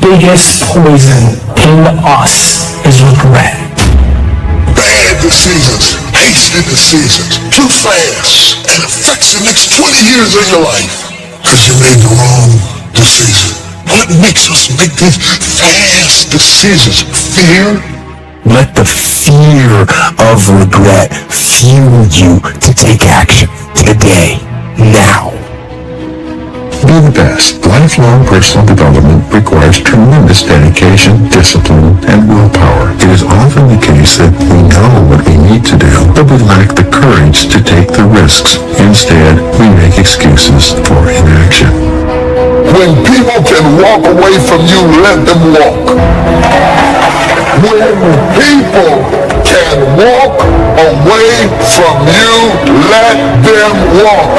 biggest poison in us is regret. Bad decisions, hasty decisions, too fast, and affects the next 20 years of your life. Because you made the wrong decision. What makes us make these fast decisions? Fear? Let the fear of regret fuel you to take action today, now. Be the best. Lifelong personal development requires tremendous dedication, discipline, and willpower. It is often the case that we know what we need to do, but we lack the courage to take the risks. Instead, we make excuses for inaction. When people can walk away from you, let them walk. When people can walk away from you, let them walk.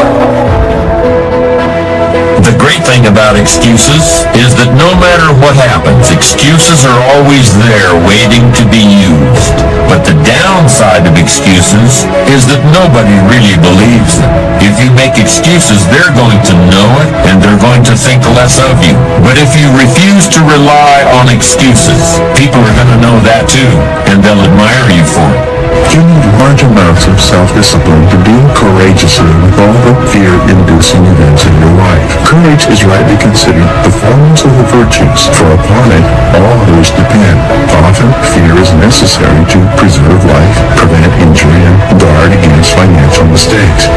The great thing about excuses is that no matter what happens, excuses are always there waiting to be used. But the downside of excuses is that nobody really believes them. If you make excuses, they're going to know it and they're going to think less of you. But if you refuse to rely on excuses, people are going to know that too, and they'll admire you for it. You need large amounts of self-discipline to deal courageously with all the fear-inducing events in your life. Courage is rightly considered the foremost of the virtues, for upon it all others depend. Often, fear is necessary to preserve life, prevent injury, and guard against financial mistakes.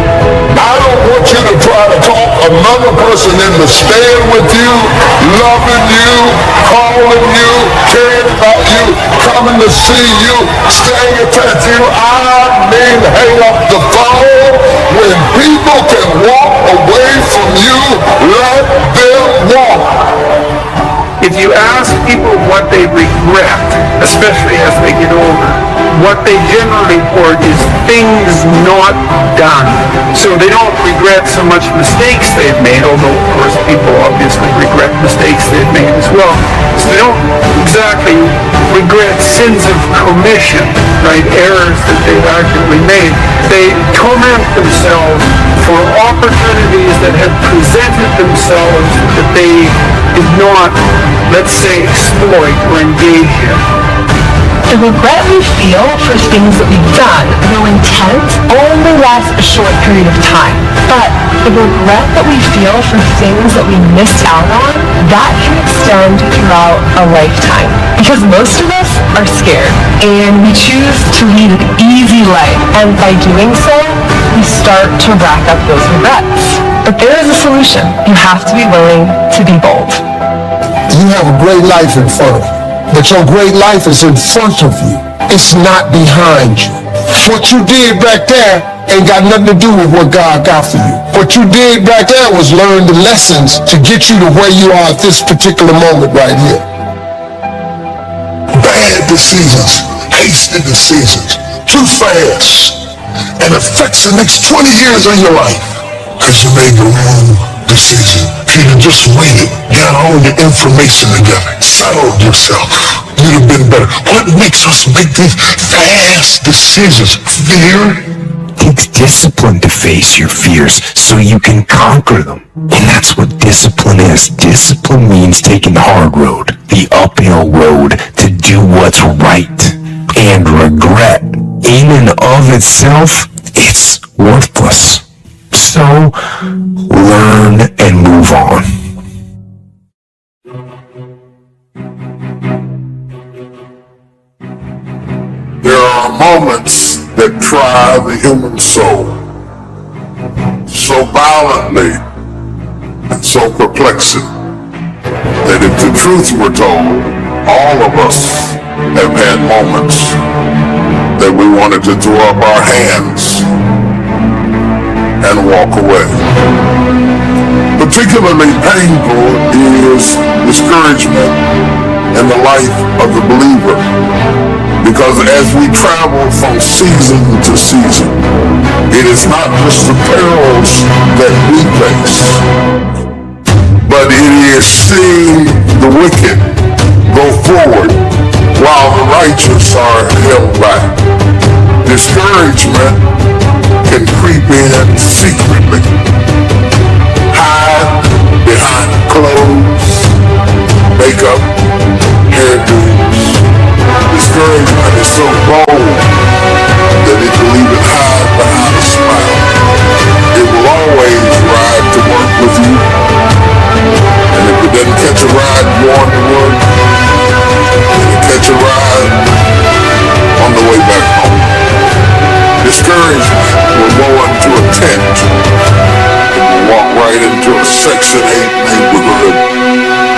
I don't want you to try to talk another person into staying with you, loving you, calling you, caring about you, coming to see you, staying attached to you. I mean, hang up the phone. When people can walk away from you, let them walk. If you ask people what they regret, especially as they get older, what they generally report is things not done. So they don't regret so much mistakes they've made, although of course people obviously regret mistakes they've made as well. So they don't exactly regret sins of commission, right, errors that they've actively made. They torment themselves for opportunities that have presented themselves that they did not, let's say, exploit or engage in. The regret we feel for things that we've done, though intent, only lasts a short period of time. But the regret that we feel for things that we missed out on, that can extend throughout a lifetime. Because most of us are scared, and we choose to lead an easy life. And by doing so, we start to rack up those regrets. But there is a solution. You have to be willing to be bold. You have a great life in front of you, but your great life is in front of you. It's not behind you. What you did back there ain't got nothing to do with what God got for you. What you did back there was learn the lessons to get you to where you are at this particular moment right here. Bad decisions, hasty decisions, too fast, and affects the next 20 years of your life. Because you made the wrong decision. If you'd have just waited, got all your information together, settled yourself, you'd have been better. What makes us make these fast decisions? Fear? Takes discipline to face your fears so you can conquer them. And that's what discipline is. Discipline means taking the hard road, the uphill road, to do what's right. And regret, in and of itself, it's worthless. So, learn and move on. There are moments that try the human soul so violently and so perplexing that if the truth were told, all of us have had moments that we wanted to throw up our hands and walk away. Particularly painful is discouragement in the life of the believer, because as we travel from season to season, it is not just the perils that we face, but it is seeing the wicked go forward while the righteous are held back. Discouragement can creep in secretly, hide behind clothes, makeup, Section 8 neighborhood,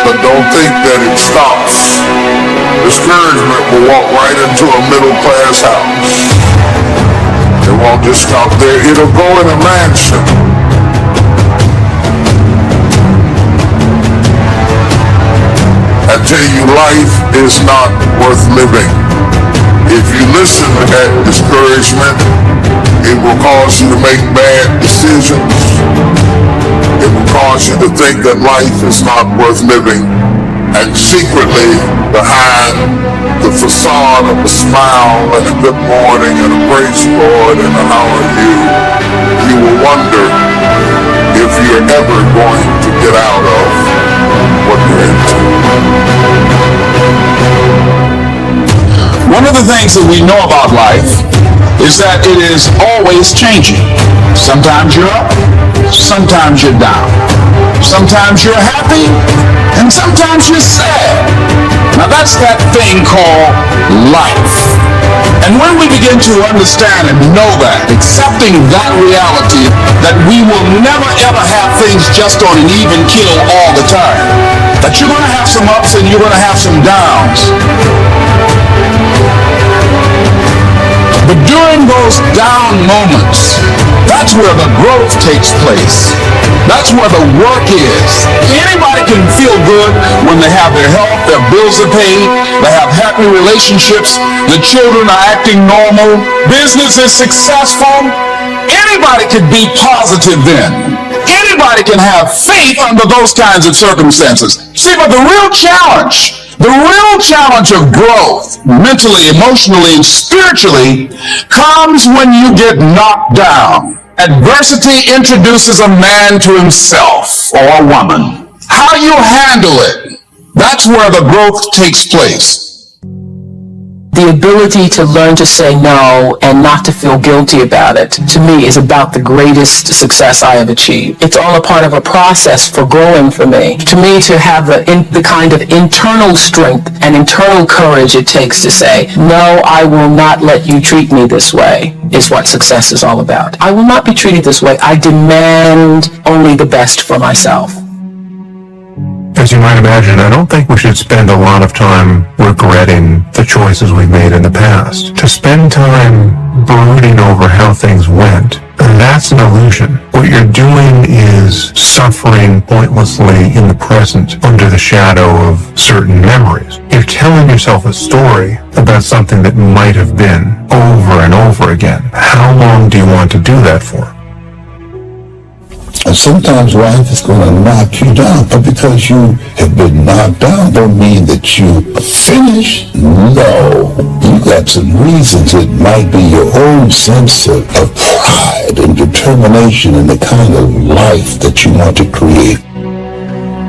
but don't think that it stops. Discouragement will walk right into a middle-class house. It won't just stop there, it'll go in a mansion. I tell you, life is not worth living. If you listen to that discouragement, it will cause you to make bad decisions. It will cause you to think that life is not worth living. And secretly, behind the facade of a smile and a good morning and a praise the Lord and a how are you, you will wonder if you're ever going to get out of what you're into. One of the things that we know about life is that it is always changing. Sometimes you're up, sometimes you're down. Sometimes you're happy, and sometimes you're sad. Now that's that thing called life. And when we begin to understand and know that, accepting that reality, that we will never ever have things just on an even keel all the time, that you're going to have some ups and you're going to have some downs. But during those down moments, that's where the growth takes place. That's where the work is. Anybody can feel good when they have their health, their bills are paid, they have happy relationships, the children are acting normal, business is successful. Anybody can be positive then. Anybody can have faith under those kinds of circumstances. See, but the real challenge of growth, mentally, emotionally, and spiritually, comes when you get knocked down. Adversity introduces a man to himself or a woman. How you handle it, that's where the growth takes place. The ability to learn to say no and not to feel guilty about it, to me, is about the greatest success I have achieved. It's all a part of a process for growing for me. To me, to have the kind of internal strength and internal courage it takes to say, no, I will not let you treat me this way, is what success is all about. I will not be treated this way. I demand only the best for myself. As you might imagine, I don't think we should spend a lot of time regretting the choices we've made in the past. To spend time brooding over how things went, that's an illusion. What you're doing is suffering pointlessly in the present under the shadow of certain memories. You're telling yourself a story about something that might have been over and over again. How long do you want to do that for? And sometimes life is going to knock you down. But because you have been knocked down don't mean that you are finished. No. You got some reasons. It might be your own sense of pride and determination in the kind of life that you want to create.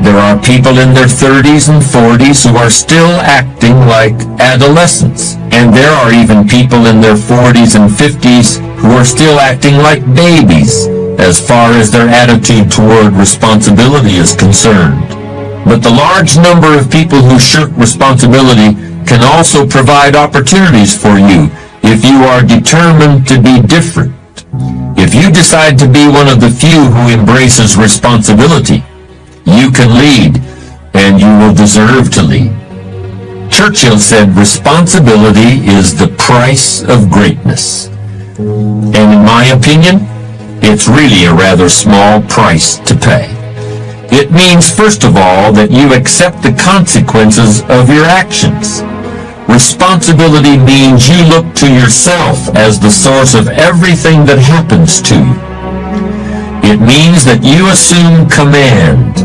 There are people in their 30s and 40s who are still acting like adolescents. And there are even people in their 40s and 50s who are still acting like babies, as far as their attitude toward responsibility is concerned. But the large number of people who shirk responsibility can also provide opportunities for you if you are determined to be different. If you decide to be one of the few who embraces responsibility, you can lead, and you will deserve to lead. Churchill said, responsibility is the price of greatness. And in my opinion, it's really a rather small price to pay. It means, first of all, that you accept the consequences of your actions. Responsibility means you look to yourself as the source of everything that happens to you. It means that you assume command,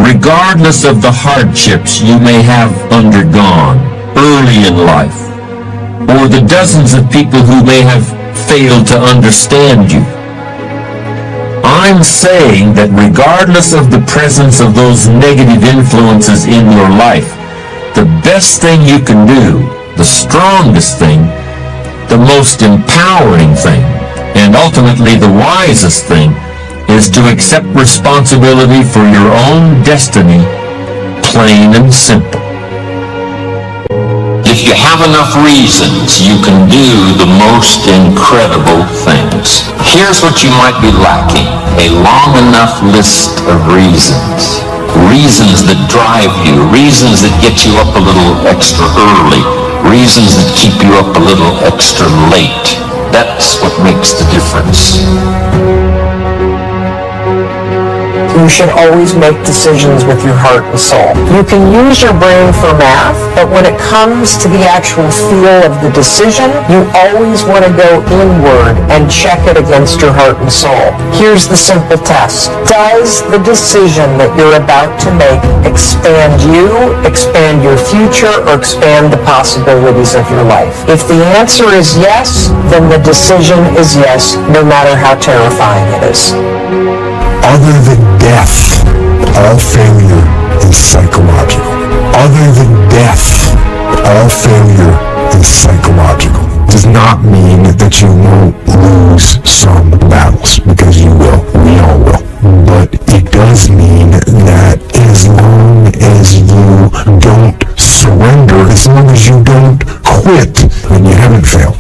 regardless of the hardships you may have undergone early in life, or the dozens of people who may have failed to understand you. I'm saying that regardless of the presence of those negative influences in your life, the best thing you can do, the strongest thing, the most empowering thing, and ultimately the wisest thing, is to accept responsibility for your own destiny, plain and simple. If you have enough reasons, you can do the most incredible things. Here's what you might be lacking. a long enough list of reasons. Reasons that drive you, reasons that get you up a little extra early, reasons that keep you up a little extra late. That's what makes the difference. You should always make decisions with your heart and soul. You can use your brain for math, but when it comes to the actual feel of the decision, you always want to go inward and check it against your heart and soul. Here's the simple test. Does the decision that you're about to make expand you, expand your future, or expand the possibilities of your life? If the answer is yes, then the decision is yes, no matter how terrifying it is. Other than death, all failure is psychological. Other than death, all failure is psychological. Does not mean that you won't lose some battles, because you will. We all will. But it does mean that as long as you don't surrender, as long as you don't quit, then you haven't failed.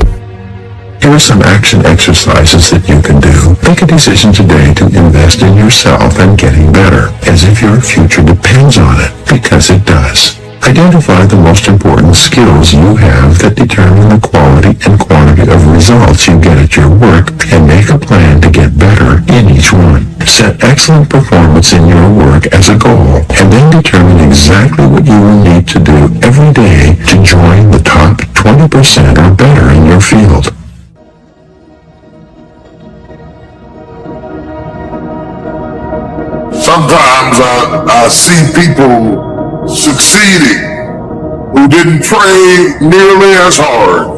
Here are some action exercises that you can do. Make a decision today to invest in yourself and getting better, as if your future depends on it, because it does. Identify the most important skills you have that determine the quality and quantity of results you get at your work, and make a plan to get better in each one. Set excellent performance in your work as a goal, and then determine exactly what you will need to do every day to join the top 20% or better in your field. Sometimes I see people succeeding who didn't pray nearly as hard,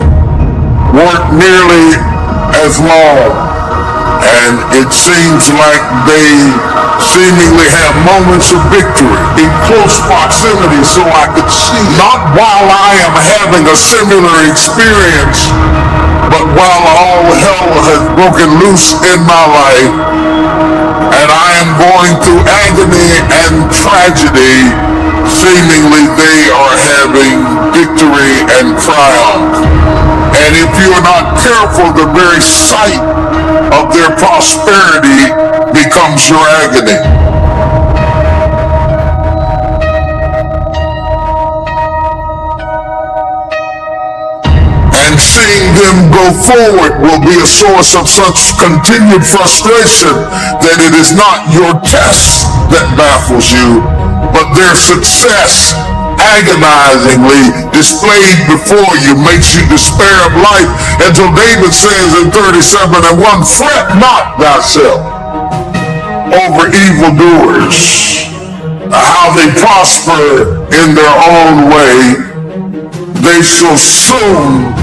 work nearly as long, and it seems like they seemingly have moments of victory in close proximity, so I could see, not while I am having a similar experience, but while all hell has broken loose in my life, and I am going through agony and tragedy, seemingly they are having victory and triumph. And if you are not careful, the very sight of their prosperity becomes your agony. And seeing them go forward will be a source of such continued frustration that it is not your test that baffles you, but their success agonizingly displayed before you makes you despair of life, until David says in 37:1, fret not thyself over evildoers, how they prosper in their own way, they shall soon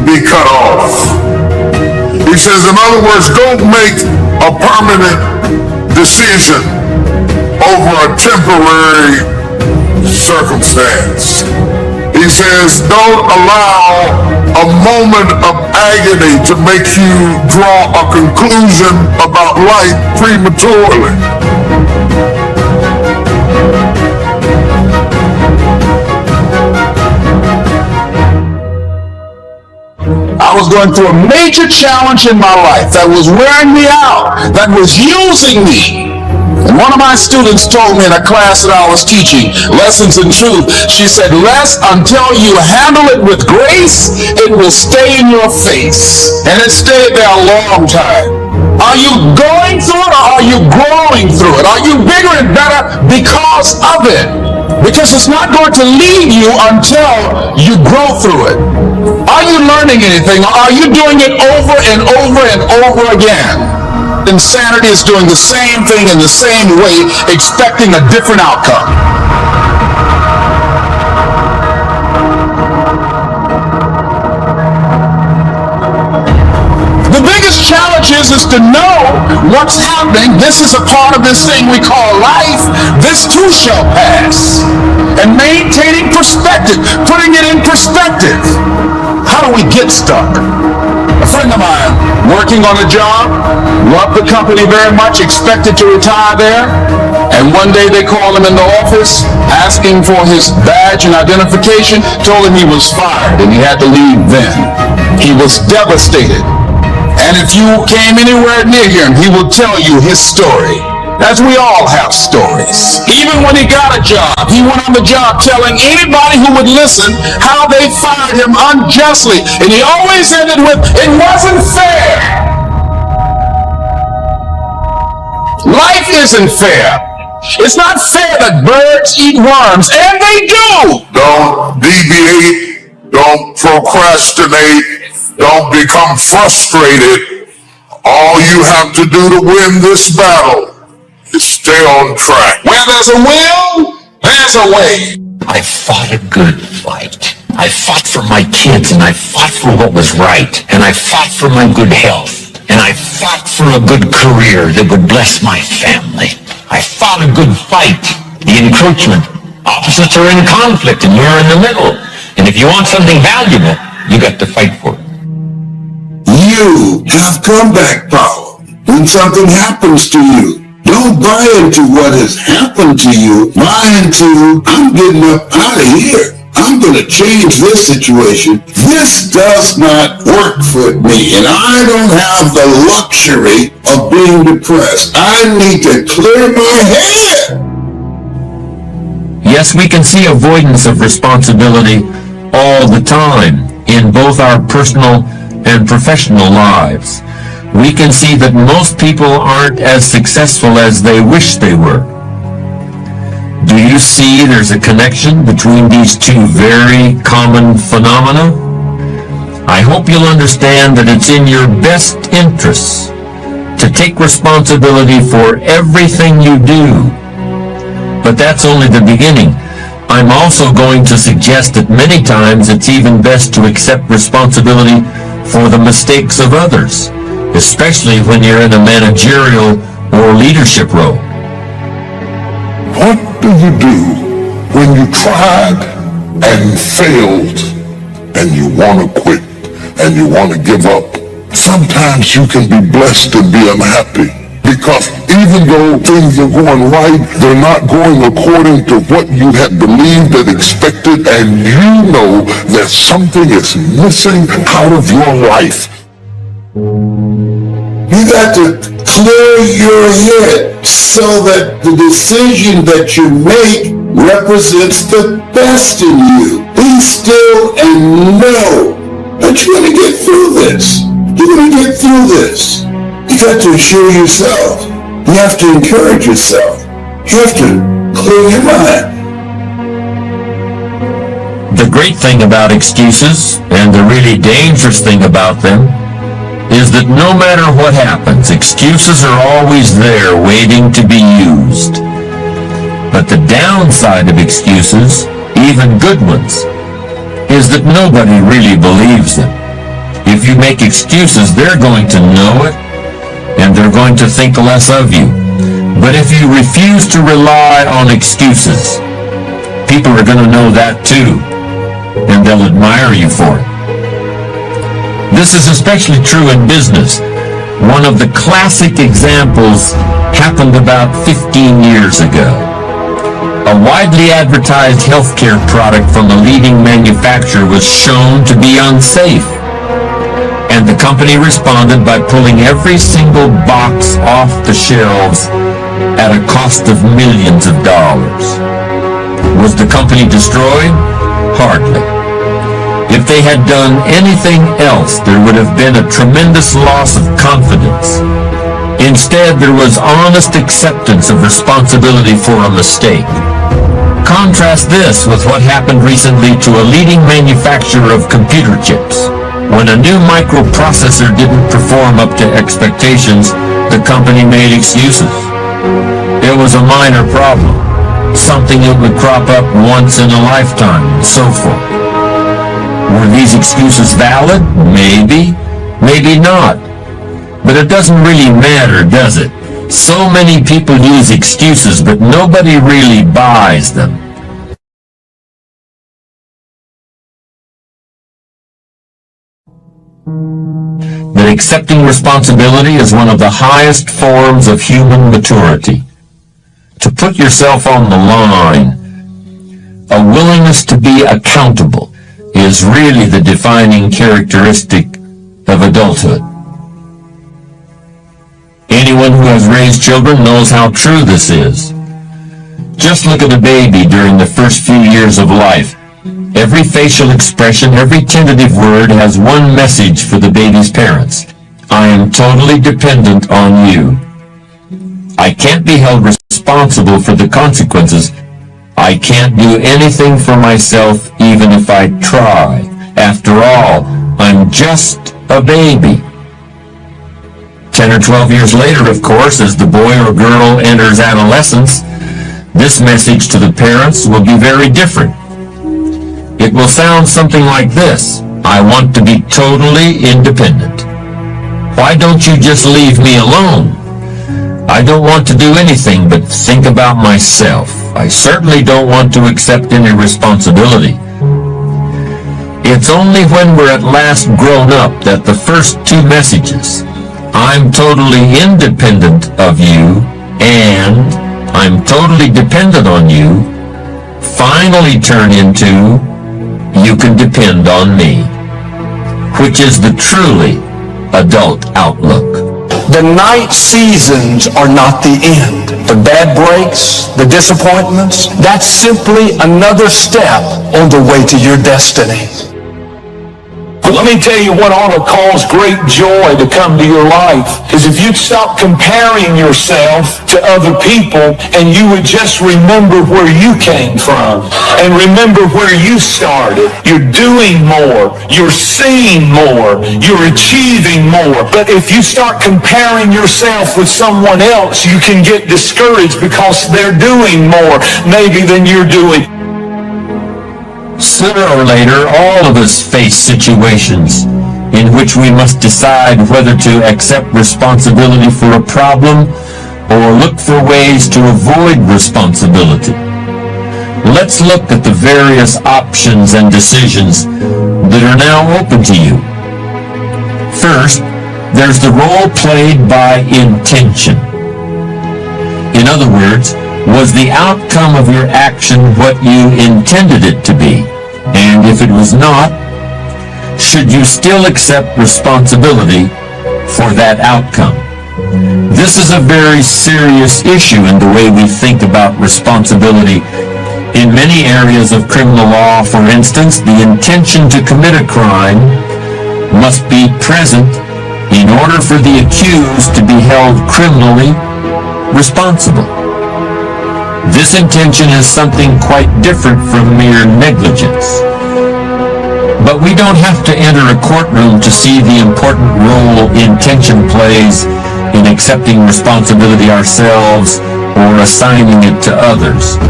be cut off. He says, in other words, don't make a permanent decision over a temporary circumstance. He says, don't allow a moment of agony to make you draw a conclusion about life prematurely. I was going through a major challenge in my life that was wearing me out, that was using me. And one of my students told me in a class that I was teaching, Lessons in Truth, she said, Les, until you handle it with grace, it will stay in your face. And it stayed there a long time. Are you going through it, or are you growing through it? Are you bigger and better because of it? Because it's not going to leave you until you grow through it. Are you learning anything, or are you doing it over and over and over again? Insanity is doing the same thing in the same way, expecting a different outcome. The biggest challenge is to know what's happening. This is a part of this thing we call life. This too shall pass. And maintaining perspective, putting it in perspective. How do we get stuck? A friend of mine, working on a job, loved the company very much, expected to retire there, and one day they called him in the office, asking for his badge and identification, told him he was fired and he had to leave then. He was devastated. And if you came anywhere near him, he will tell you his story. As we all have stories. Even when he got a job, he went on the job telling anybody who would listen how they fired him unjustly. And he always ended with, "It wasn't fair." Life isn't fair. It's not fair that birds eat worms, and they do. Don't deviate. Don't procrastinate. Don't become frustrated. All you have to do to win this battle is stay on track. Where there's a will, there's a way. I fought a good fight. I fought for my kids, and I fought for what was right, and I fought for my good health, and I fought for a good career that would bless my family. I fought a good fight. The encroachment. Opposites are in conflict, and you're in the middle. And if you want something valuable, you got to fight for it. You have comeback power when something happens to you. Don't buy into what has happened to you. Buy into, I'm getting up out of here. I'm going to change this situation. This does not work for me, and I don't have the luxury of being depressed. I need to clear my head. Yes, we can see avoidance of responsibility all the time in both our personal and professional lives. We can see that most people aren't as successful as they wish they were. Do you see there's a connection between these two very common phenomena? I hope you'll understand that it's in your best interests to take responsibility for everything you do. But that's only the beginning. I'm also going to suggest that many times it's even best to accept responsibility for the mistakes of others, especially when you're in a managerial or leadership role. What do you do when you tried and failed and you want to quit and you want to give up? Sometimes you can be blessed and be unhappy because even though things are going right, they're not going according to what you had believed and expected, and you know that something is missing out of your life. You got to clear your head so that the decision that you make represents the best in you. Be still and know that you're going to get through this. You're going to get through this. You got to assure yourself. You have to encourage yourself. You have to clear your mind. The great thing about excuses, and the really dangerous thing about them, is that no matter what happens, excuses are always there waiting to be used. But the downside of excuses, even good ones, is that nobody really believes them. If you make excuses, they're going to know it, and they're going to think less of you. But if you refuse to rely on excuses, people are going to know that too, and they'll admire you for it. This is especially true in business. One of the classic examples happened about 15 years ago. A widely advertised healthcare product from a leading manufacturer was shown to be unsafe, and the company responded by pulling every single box off the shelves at a cost of millions of dollars. Was the company destroyed? Hardly. If they had done anything else, there would have been a tremendous loss of confidence. Instead, there was honest acceptance of responsibility for a mistake. Contrast this with what happened recently to a leading manufacturer of computer chips. When a new microprocessor didn't perform up to expectations, the company made excuses. It was a minor problem, something that would crop up once in a lifetime, and so forth. Were these excuses valid? Maybe, maybe not. But it doesn't really matter, does it? So many people use excuses, but nobody really buys them. That accepting responsibility is one of the highest forms of human maturity. To put yourself on the line, a willingness to be accountable, is really the defining characteristic of adulthood. Anyone who has raised children knows how true this is. Just look at a baby during the first few years of life. Every facial expression, every tentative word has one message for the baby's parents. I am totally dependent on you. I can't be held responsible for the consequences. I can't do anything for myself even if I try. After all, I'm just a baby. 10 or 12 years later, of course, as the boy or girl enters adolescence, this message to the parents will be very different. It will sound something like this: I want to be totally independent. Why don't you just leave me alone? I don't want to do anything but think about myself. I certainly don't want to accept any responsibility. It's only when we're at last grown up that the first two messages, I'm totally independent of you and I'm totally dependent on you, finally turn into you can depend on me, which is the truly adult outlook. The night seasons are not the end. The bad breaks, the disappointments, that's simply another step on the way to your destiny. But let me tell you what ought to cause great joy to come to your life is if you'd stop comparing yourself to other people and you would just remember where you came from and remember where you started. You're doing more. You're seeing more. You're achieving more. But if you start comparing yourself with someone else, you can get discouraged because they're doing more maybe than you're doing. Sooner or later, all of us face situations in which we must decide whether to accept responsibility for a problem or look for ways to avoid responsibility. Let's look at the various options and decisions that are now open to you. First, there's the role played by intention. In other words, was the outcome of your action what you intended it to be? And if it was not, should you still accept responsibility for that outcome? This is a very serious issue in the way we think about responsibility. In many areas of criminal law, for instance, the intention to commit a crime must be present in order for the accused to be held criminally responsible. This intention is something quite different from mere negligence. But we don't have to enter a courtroom to see the important role intention plays in accepting responsibility ourselves or assigning it to others.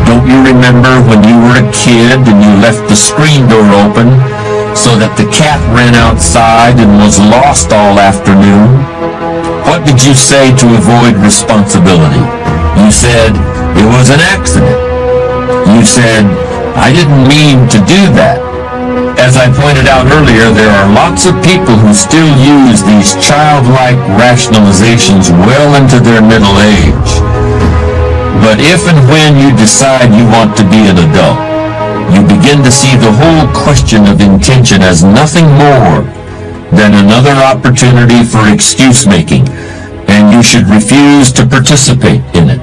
Don't you remember when you were a kid and you left the screen door open so that the cat ran outside and was lost all afternoon? What did you say to avoid responsibility? You said, it was an accident. You said, I didn't mean to do that. As I pointed out earlier, there are lots of people who still use these childlike rationalizations well into their middle age. But if and when you decide you want to be an adult, you begin to see the whole question of intention as nothing more than another opportunity for excuse making, and you should refuse to participate in it.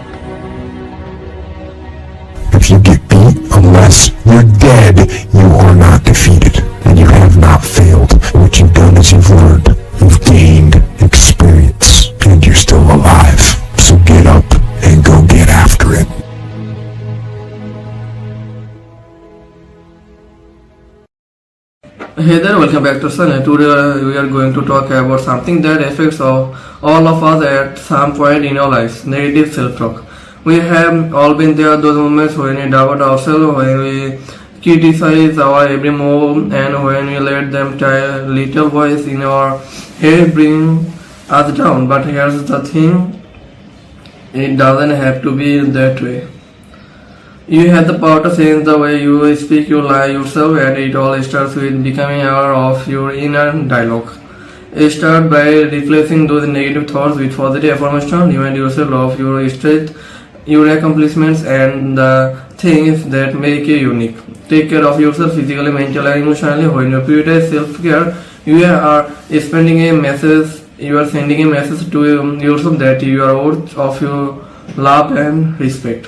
If you get beat, unless you're dead, you are not defeated, and you have not failed. What you've done is you've learned, you've gained experience, and you're still alive. So get up and go get after it. Hey there, welcome back to Sunny. Today we are going to talk about something that affects all of us at some point in our lives: negative self-talk. We have all been there, those moments when we doubt ourselves, when we criticize our every move, and when we let them little voice in our head bring us down. But here's the thing, it doesn't have to be that way. You have the power to change the way you speak your life yourself, and it all starts with becoming aware of your inner dialogue. Start by replacing those negative thoughts with positive affirmation. Remind yourself of your strength, your accomplishments, and the things that make you unique. Take care of yourself physically, mentally, and emotionally. When you prioritize self-care, you are sending a message you are sending a message to yourself that you are worth of your love and respect.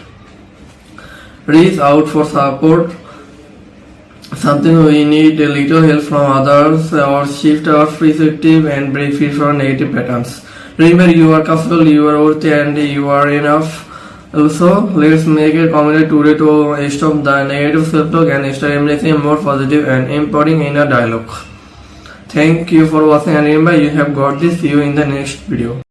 Reach out for support. Something we need a little help from others, or shift our perspective and break free from negative patterns. Remember, you are capable, you are worthy, and you are enough. Also, let's make a commitment today to stop the negative self-talk and start embracing a more positive and empowering inner dialogue. Thank you for watching, and remember, you have got this. See you in the next video.